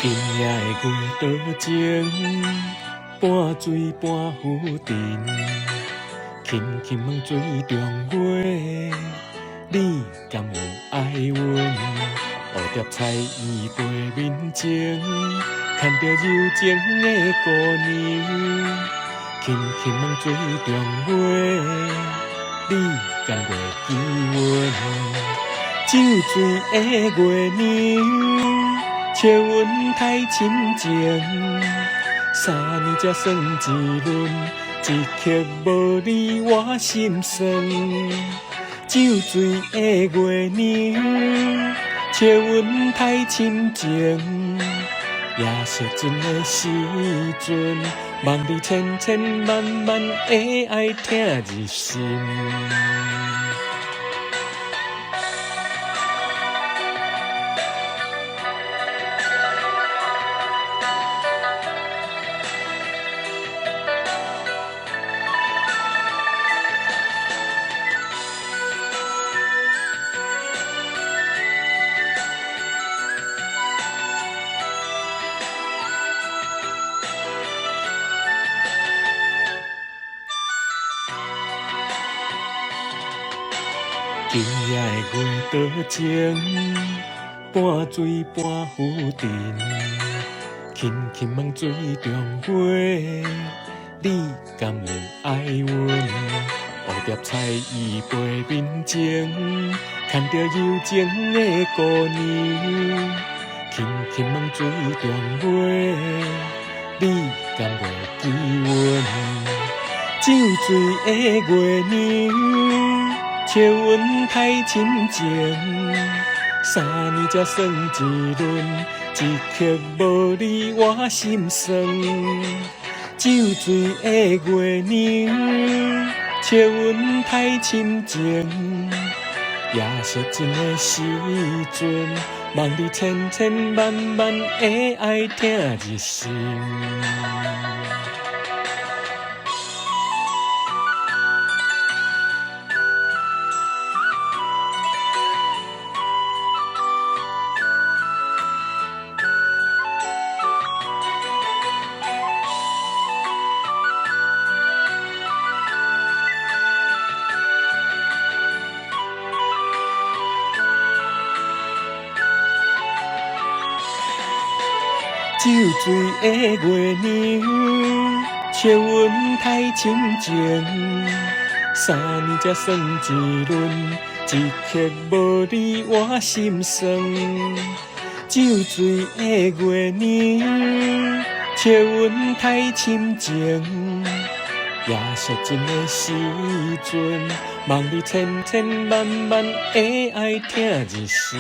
今夜的月倒情，半水半浮沉，轻轻望水中月，你敢有爱阮？蝴蝶彩衣飞面前，牵着柔情的姑娘，轻轻望水中月，你敢袂记阮？酒醉的月娘。笑阮太深情，3年才算一轮，一刻无你我心酸。酒醉的月娘，笑阮太深情，夜色尽的时阵，望你千千万万的爱听入心。今夜的月倒情，半水半浮沉，轻轻望水中月，你敢有爱阮？蝴蝶彩衣飞面前，牵着柔情的姑娘，轻轻望水中月，你敢袂记阮？酒醉的月娘。笑阮太深情，3年才算一轮，一刻无你我心酸。酒醉的月娘，笑阮太深情，夜色尽的时阵，望你千千万万的爱听入心。酒醉的月娘，笑阮太深情，3年才算一轮，一刻无你我心酸。酒醉的月娘，笑阮太深情，夜色尽的时阵，望你千千万万的爱听入心。